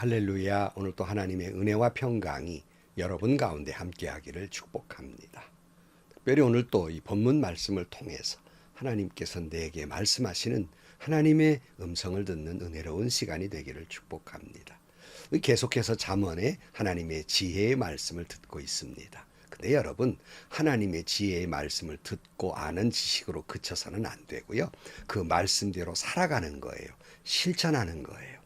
할렐루야. 오늘 또 하나님의 은혜와 평강이 여러분 가운데 함께하기를 축복합니다. 특별히 오늘 또 이 본문 말씀을 통해서 하나님께서 내게 말씀하시는 하나님의 음성을 듣는 은혜로운 시간이 되기를 축복합니다. 계속해서 잠언에 하나님의 지혜의 말씀을 듣고 있습니다. 근데 여러분, 하나님의 지혜의 말씀을 듣고 아는 지식으로 그쳐서는 안 되고요. 그 말씀대로 살아가는 거예요. 실천하는 거예요.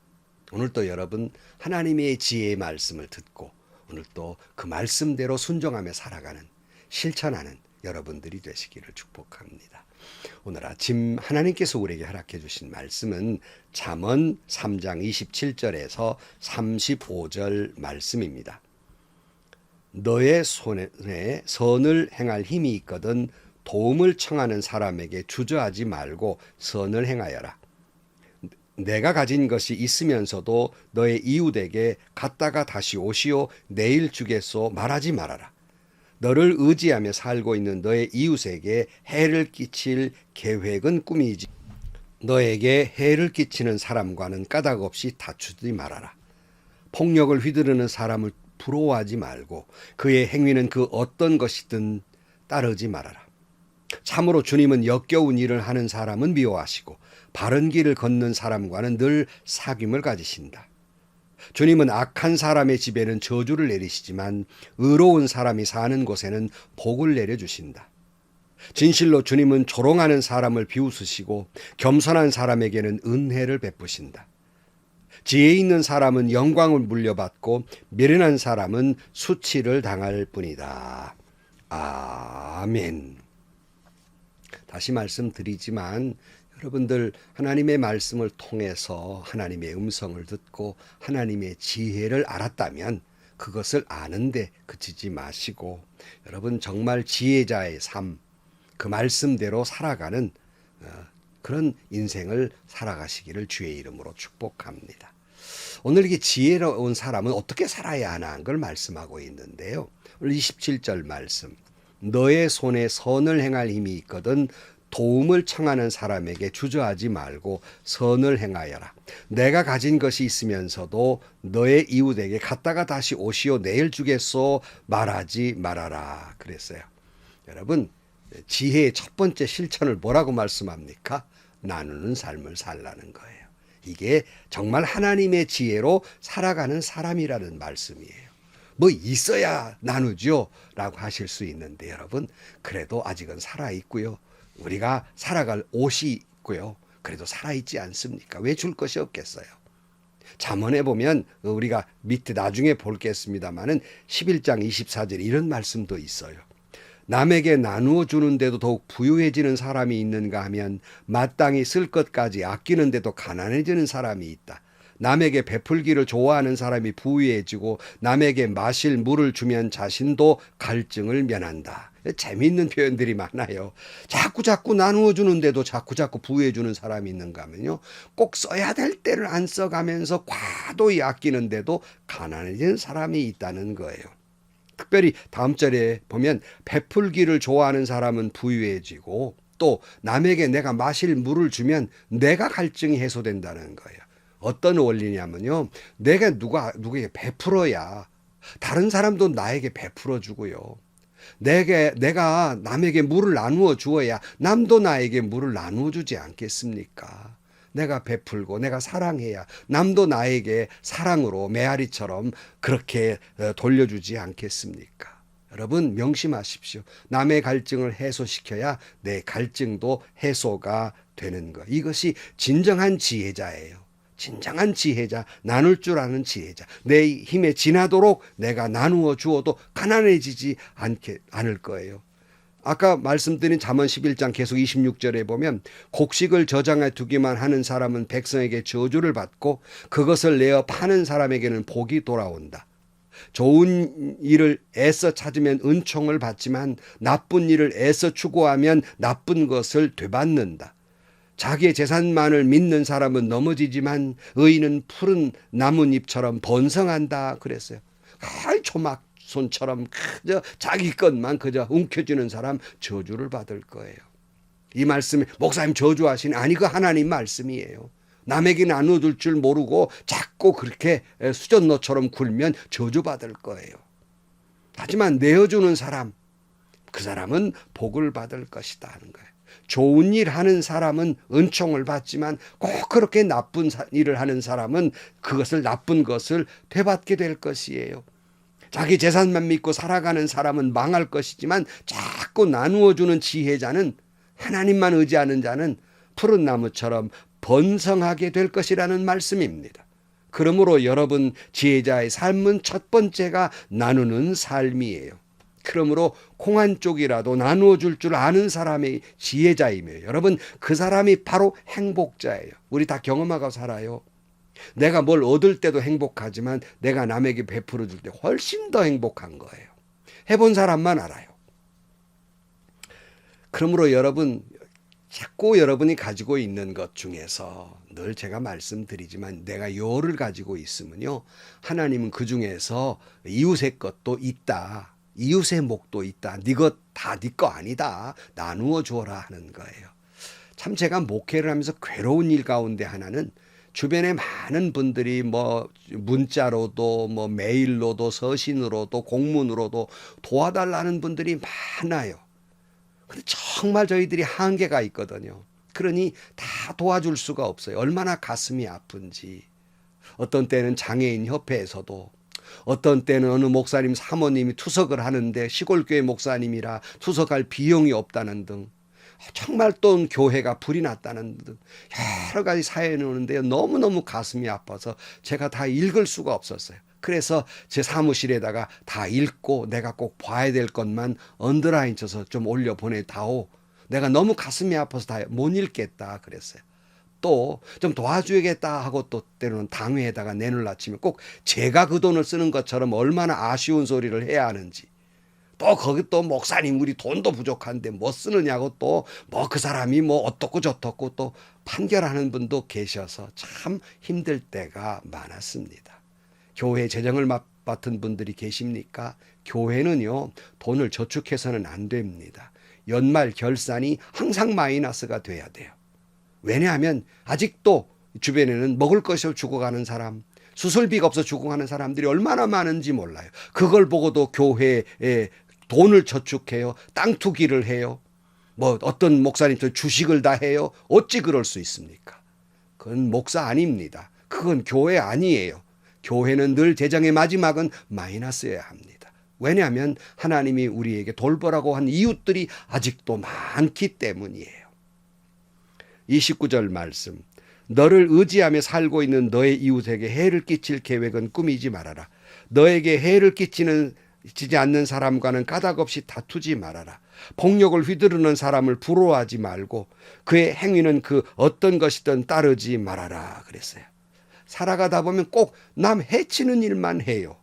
오늘 또 여러분, 하나님의 지혜의 말씀을 듣고 오늘 또 그 말씀대로 순종하며 살아가는, 실천하는 여러분들이 되시기를 축복합니다. 오늘 아침 하나님께서 우리에게 허락해 주신 말씀은 잠언 3장 27절에서 35절 말씀입니다. 너의 손에 선을 행할 힘이 있거든 도움을 청하는 사람에게 주저하지 말고 선을 행하여라. 내가 가진 것이 있으면서도 너의 이웃에게 갔다가 다시 오시오 내일 주겠소 말하지 말아라. 너를 의지하며 살고 있는 너의 이웃에게 해를 끼칠 계획은 꿈이지 너에게 해를 끼치는 사람과는 까닭 없이 다투지 말아라. 폭력을 휘두르는 사람을 부러워하지 말고 그의 행위는 그 어떤 것이든 따르지 말아라. 참으로 주님은 역겨운 일을 하는 사람은 미워하시고 바른 길을 걷는 사람과는 늘 사귐을 가지신다. 주님은 악한 사람의 집에는 저주를 내리시지만 의로운 사람이 사는 곳에는 복을 내려주신다. 진실로 주님은 조롱하는 사람을 비웃으시고 겸손한 사람에게는 은혜를 베푸신다. 지혜 있는 사람은 영광을 물려받고 미련한 사람은 수치를 당할 뿐이다. 아멘. 다시 말씀드리지만 여러분들, 하나님의 말씀을 통해서 하나님의 음성을 듣고 하나님의 지혜를 알았다면 그것을 아는데 그치지 마시고 여러분 정말 지혜자의 삶, 그 말씀대로 살아가는 그런 인생을 살아가시기를 주의 이름으로 축복합니다. 오늘 이게 지혜로운 사람은 어떻게 살아야 하나 하는 걸 말씀하고 있는데요. 오늘 27절 말씀. 너의 손에 선을 행할 힘이 있거든 도움을 청하는 사람에게 주저하지 말고 선을 행하여라. 내가 가진 것이 있으면서도 너의 이웃에게 갔다가 다시 오시오 내일 주겠소 말하지 말아라 그랬어요. 여러분, 지혜의 첫 번째 실천을 뭐라고 말씀합니까? 나누는 삶을 살라는 거예요. 이게 정말 하나님의 지혜로 살아가는 사람이라는 말씀이에요. 뭐 있어야 나누죠 라고 하실 수 있는데 여러분, 그래도 아직은 살아있고요. 우리가 살아갈 옷이 있고요. 그래도 살아있지 않습니까? 왜 줄 것이 없겠어요? 잠언에 보면 우리가 밑에 나중에 볼겠습니다마는 11장 24절 이런 말씀도 있어요. 남에게 나누어 주는데도 더욱 부유해지는 사람이 있는가 하면 마땅히 쓸 것까지 아끼는데도 가난해지는 사람이 있다. 남에게 베풀기를 좋아하는 사람이 부유해지고 남에게 마실 물을 주면 자신도 갈증을 면한다. 재미있는 표현들이 많아요. 자꾸 나누어 주는데도 자꾸 부유해 주는 사람이 있는가 하면요. 꼭 써야 될 때를 안 써가면서 과도히 아끼는데도 가난해지는 사람이 있다는 거예요. 특별히 다음 절에 보면 베풀기를 좋아하는 사람은 부유해지고 또 남에게 내가 마실 물을 주면 내가 갈증이 해소된다는 거예요. 어떤 원리냐면요. 내가 누구에게 베풀어야 다른 사람도 나에게 베풀어 주고요. 내가 남에게 물을 나누어 주어야 남도 나에게 물을 나누어 주지 않겠습니까? 내가 베풀고 내가 사랑해야 남도 나에게 사랑으로 메아리처럼 그렇게 돌려주지 않겠습니까? 여러분 명심하십시오. 남의 갈증을 해소시켜야 내 갈증도 해소가 되는 것. 이것이 진정한 지혜자예요. 진정한 지혜자, 나눌 줄 아는 지혜자. 내 힘에 지나도록 내가 나누어 주어도 가난해지지 않을 거예요. 아까 말씀드린 잠언 11장 계속 26절에 보면 곡식을 저장해 두기만 하는 사람은 백성에게 저주를 받고 그것을 내어 파는 사람에게는 복이 돌아온다. 좋은 일을 애써 찾으면 은총을 받지만 나쁜 일을 애써 추구하면 나쁜 것을 되받는다. 자기의 재산만을 믿는 사람은 넘어지지만 의인은 푸른 나뭇잎처럼 번성한다 그랬어요. 초막손처럼 그저 자기 것만 그저 움켜쥐는 사람 저주를 받을 거예요. 이 말씀이 목사님 저주하시니 아니 그 하나님 말씀이에요. 남에게 나눠줄 줄 모르고 자꾸 그렇게 수전노처럼 굴면 저주받을 거예요. 하지만 내어주는 사람, 그 사람은 복을 받을 것이다 하는 거예요. 좋은 일 하는 사람은 은총을 받지만 꼭 그렇게 나쁜 일을 하는 사람은 그것을 나쁜 것을 되받게 될 것이에요. 자기 재산만 믿고 살아가는 사람은 망할 것이지만 자꾸 나누어주는 지혜자는, 하나님만 의지하는 자는 푸른 나무처럼 번성하게 될 것이라는 말씀입니다. 그러므로 여러분 지혜자의 삶은 첫 번째가 나누는 삶이에요. 그러므로 콩 한 쪽이라도 나누어 줄 줄 아는 사람이 지혜자이며 여러분 그 사람이 바로 행복자예요. 우리 다 경험하고 살아요. 내가 뭘 얻을 때도 행복하지만 내가 남에게 베풀어 줄 때 훨씬 더 행복한 거예요. 해본 사람만 알아요. 그러므로 여러분 자꾸 여러분이 가지고 있는 것 중에서 늘 제가 말씀드리지만 내가 요를 가지고 있으면요, 하나님은 그 중에서 이웃의 것도 있다, 이웃의 목도 있다, 네 것 다 네 거 아니다, 나누어 주어라 하는 거예요. 참 제가 목회를 하면서 괴로운 일 가운데 하나는 주변에 많은 분들이 뭐 문자로도 뭐 메일로도 서신으로도 공문으로도 도와달라는 분들이 많아요. 근데 정말 저희들이 한계가 있거든요. 그러니 다 도와줄 수가 없어요. 얼마나 가슴이 아픈지. 어떤 때는 장애인 협회에서도, 어떤 때는 어느 목사님 사모님이 투석을 하는데 시골교회 목사님이라 투석할 비용이 없다는 등, 정말 또 교회가 불이 났다는 등 여러 가지 사연이 오는데요, 너무너무 가슴이 아파서 제가 다 읽을 수가 없었어요. 그래서 제 사무실에다가 다 읽고 내가 꼭 봐야 될 것만 언더라인 쳐서 좀 올려 보내다오. 내가 너무 가슴이 아파서 다 못 읽겠다 그랬어요. 또 좀 도와줘야겠다 하고 또 때로는 당회에다가 내놓으려 치면 꼭 제가 그 돈을 쓰는 것처럼 얼마나 아쉬운 소리를 해야 하는지, 또 거기 또 목사님 우리 돈도 부족한데 뭐 쓰느냐고 또 뭐 그 사람이 뭐 어떻고 저떻고 또 판결하는 분도 계셔서 참 힘들 때가 많았습니다. 교회 재정을 맡은 분들이 계십니까? 교회는요, 돈을 저축해서는 안 됩니다. 연말 결산이 항상 마이너스가 돼야 돼요. 왜냐하면 아직도 주변에는 먹을 것이 없어 죽어가는 사람, 수술비가 없어 죽어가는 사람들이 얼마나 많은지 몰라요. 그걸 보고도 교회에 돈을 저축해요. 땅 투기를 해요. 뭐 어떤 목사님들 주식을 다 해요. 어찌 그럴 수 있습니까? 그건 목사 아닙니다. 그건 교회 아니에요. 교회는 늘 재정의 마지막은 마이너스여야 합니다. 왜냐하면 하나님이 우리에게 돌보라고 한 이웃들이 아직도 많기 때문이에요. 29절 말씀. 너를 의지하며 살고 있는 너의 이웃에게 해를 끼칠 계획은 꾸미지 말아라. 너에게 해를 끼치지 않는 사람과는 까닭없이 다투지 말아라. 폭력을 휘두르는 사람을 부러워하지 말고 그의 행위는 그 어떤 것이든 따르지 말아라 그랬어요. 살아가다 보면 꼭 남 해치는 일만 해요.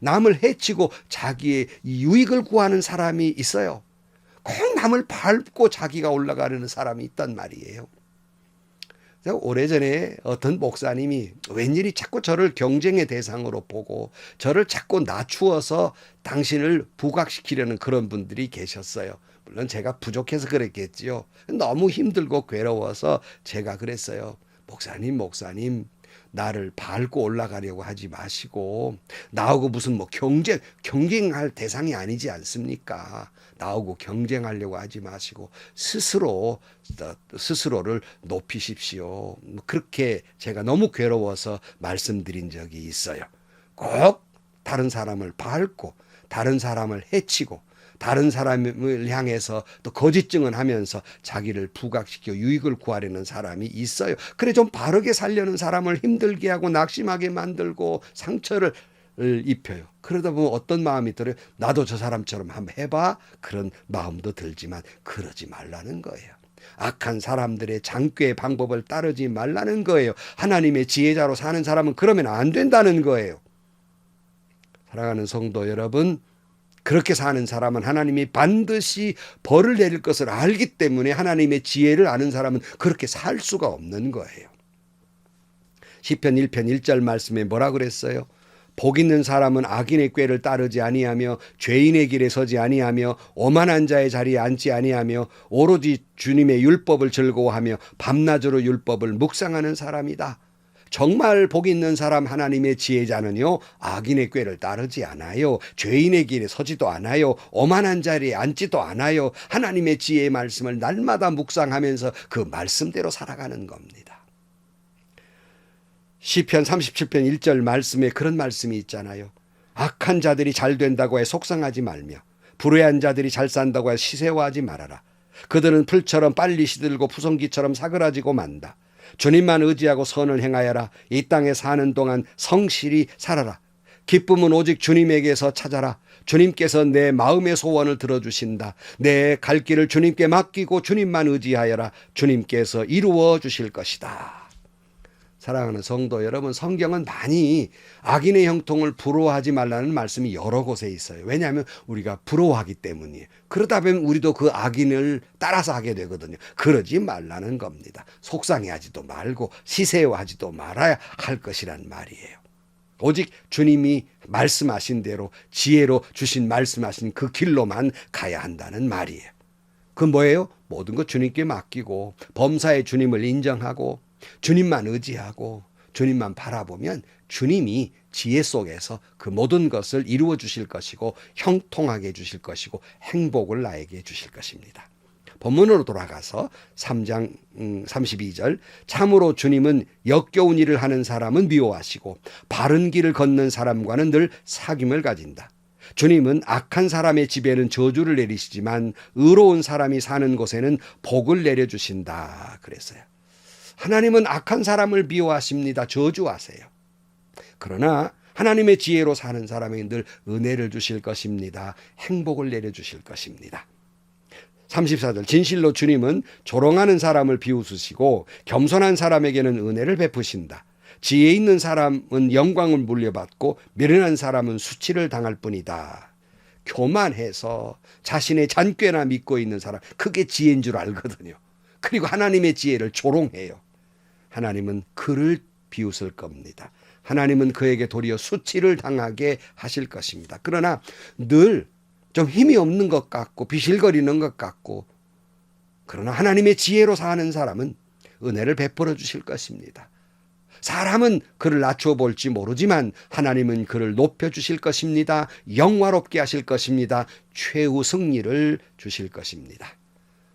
남을 해치고 자기의 유익을 구하는 사람이 있어요. 꼭 남을 밟고 자기가 올라가려는 사람이 있단 말이에요. 오래전에 어떤 목사님이 웬일이 자꾸 저를 경쟁의 대상으로 보고 저를 자꾸 낮추어서 당신을 부각시키려는 그런 분들이 계셨어요. 물론 제가 부족해서 그랬겠지요. 너무 힘들고 괴로워서 제가 그랬어요. 목사님, 나를 밟고 올라가려고 하지 마시고, 나하고 무슨 뭐 경쟁할 대상이 아니지 않습니까? 나하고 경쟁하려고 하지 마시고 스스로를 높이십시오. 그렇게 제가 너무 괴로워서 말씀드린 적이 있어요. 꼭 다른 사람을 밟고 다른 사람을 해치고 다른 사람을 향해서 또 거짓 증언하면서 자기를 부각시켜 유익을 구하려는 사람이 있어요. 그래 좀 바르게 살려는 사람을 힘들게 하고 낙심하게 만들고 상처를 입혀요. 그러다 보면 어떤 마음이 들어요? 나도 저 사람처럼 한번 해봐. 그런 마음도 들지만 그러지 말라는 거예요. 악한 사람들의 장꾀의 방법을 따르지 말라는 거예요. 하나님의 지혜자로 사는 사람은 그러면 안 된다는 거예요. 사랑하는 성도 여러분, 그렇게 사는 사람은 하나님이 반드시 벌을 내릴 것을 알기 때문에 하나님의 지혜를 아는 사람은 그렇게 살 수가 없는 거예요. 시편 1편 1절 말씀에 뭐라 그랬어요? 복 있는 사람은 악인의 꾀를 따르지 아니하며 죄인의 길에 서지 아니하며 오만한 자의 자리에 앉지 아니하며 오로지 주님의 율법을 즐거워하며 밤낮으로 율법을 묵상하는 사람이다. 정말 복 있는 사람 하나님의 지혜자는요, 악인의 꾀를 따르지 않아요. 죄인의 길에 서지도 않아요. 오만한 자리에 앉지도 않아요. 하나님의 지혜의 말씀을 날마다 묵상하면서 그 말씀대로 살아가는 겁니다. 시편 37편 1절 말씀에 그런 말씀이 있잖아요. 악한 자들이 잘 된다고 해 속상하지 말며 불의한 자들이 잘 산다고 해 시세워하지 말아라. 그들은 풀처럼 빨리 시들고 푸성기처럼 사그라지고 만다. 주님만 의지하고 선을 행하여라. 이 땅에 사는 동안 성실히 살아라. 기쁨은 오직 주님에게서 찾아라. 주님께서 내 마음의 소원을 들어주신다. 내 갈 길을 주님께 맡기고 주님만 의지하여라. 주님께서 이루어 주실 것이다. 사랑하는 성도 여러분, 성경은 많이 악인의 형통을 부러워하지 말라는 말씀이 여러 곳에 있어요. 왜냐하면 우리가 부러워하기 때문이에요. 그러다 보면 우리도 그 악인을 따라서 하게 되거든요. 그러지 말라는 겁니다. 속상해하지도 말고 시세워하지도 말아야 할 것이란 말이에요. 오직 주님이 말씀하신 대로 지혜로 주신 말씀하신 그 길로만 가야 한다는 말이에요. 그 뭐예요? 모든 것 주님께 맡기고 범사의 주님을 인정하고 주님만 의지하고 주님만 바라보면 주님이 지혜 속에서 그 모든 것을 이루어 주실 것이고 형통하게 해주실 것이고 행복을 나에게 주실 것입니다. 본문으로 돌아가서 3장 32절 참으로 주님은 역겨운 일을 하는 사람은 미워하시고 바른 길을 걷는 사람과는 늘 사귐을 가진다. 주님은 악한 사람의 집에는 저주를 내리시지만 의로운 사람이 사는 곳에는 복을 내려주신다 그랬어요. 하나님은 악한 사람을 미워하십니다. 저주하세요. 그러나 하나님의 지혜로 사는 사람에게 늘 은혜를 주실 것입니다. 행복을 내려주실 것입니다. 34절 진실로 주님은 조롱하는 사람을 비웃으시고 겸손한 사람에게는 은혜를 베푸신다. 지혜 있는 사람은 영광을 물려받고 미련한 사람은 수치를 당할 뿐이다. 교만해서 자신의 잔꾀나 믿고 있는 사람, 그게 지혜인 줄 알거든요. 그리고 하나님의 지혜를 조롱해요. 하나님은 그를 비웃을 겁니다. 하나님은 그에게 도리어 수치를 당하게 하실 것입니다. 그러나 늘 좀 힘이 없는 것 같고 비실거리는 것 같고, 그러나 하나님의 지혜로 사는 사람은 은혜를 베풀어 주실 것입니다. 사람은 그를 낮춰 볼지 모르지만 하나님은 그를 높여 주실 것입니다. 영화롭게 하실 것입니다. 최후 승리를 주실 것입니다.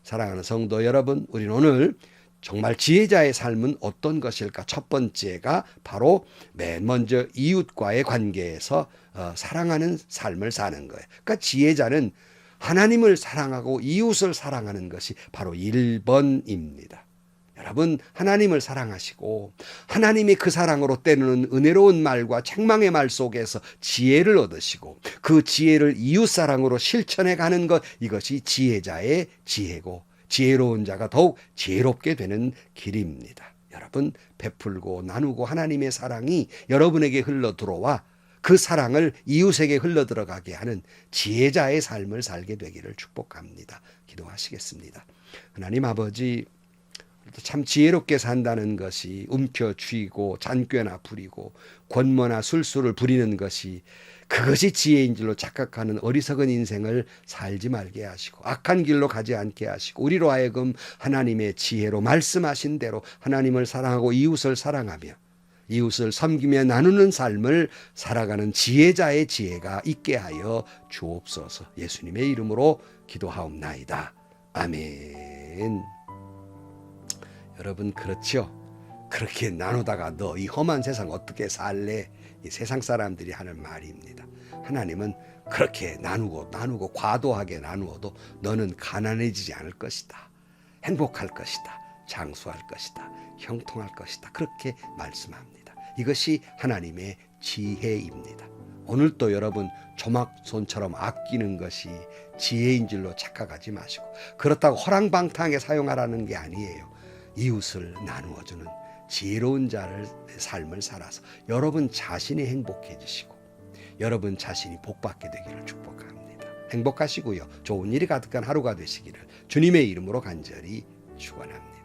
사랑하는 성도 여러분, 우리는 오늘 정말 지혜자의 삶은 어떤 것일까? 첫 번째가 바로 맨 먼저 이웃과의 관계에서 사랑하는 삶을 사는 거예요. 그러니까 지혜자는 하나님을 사랑하고 이웃을 사랑하는 것이 바로 1번입니다. 여러분, 하나님을 사랑하시고 하나님이 그 사랑으로 때로는 은혜로운 말과 책망의 말 속에서 지혜를 얻으시고 그 지혜를 이웃 사랑으로 실천해 가는 것, 이것이 지혜자의 지혜고 지혜로운 자가 더욱 지혜롭게 되는 길입니다. 여러분, 베풀고 나누고 하나님의 사랑이 여러분에게 흘러 들어와 그 사랑을 이웃에게 흘러 들어가게 하는 지혜자의 삶을 살게 되기를 축복합니다. 기도하시겠습니다. 하나님 아버지, 참 지혜롭게 산다는 것이 움켜쥐고 잔꾀나 부리고 권모나 술수를 부리는 것이, 그것이 지혜인 줄로 착각하는 어리석은 인생을 살지 말게 하시고 악한 길로 가지 않게 하시고 우리로 하여금 하나님의 지혜로 말씀하신 대로 하나님을 사랑하고 이웃을 사랑하며 이웃을 섬기며 나누는 삶을 살아가는 지혜자의 지혜가 있게 하여 주옵소서. 예수님의 이름으로 기도하옵나이다. 아멘. 여러분, 그렇죠? 그렇게 나누다가 너 이 험한 세상 어떻게 살래? 이 세상 사람들이 하는 말입니다. 하나님은 그렇게 나누고 과도하게 나누어도 너는 가난해지지 않을 것이다. 행복할 것이다. 장수할 것이다. 형통할 것이다. 그렇게 말씀합니다. 이것이 하나님의 지혜입니다. 오늘도 여러분, 조막손처럼 아끼는 것이 지혜인 줄로 착각하지 마시고, 그렇다고 허랑방탕하게 사용하라는 게 아니에요. 이웃을 나누어주는 지혜로운 자를 삶을 살아서 여러분 자신이 행복해지시고 여러분 자신이 복받게 되기를 축복합니다. 행복하시고요, 좋은 일이 가득한 하루가 되시기를 주님의 이름으로 간절히 축원합니다.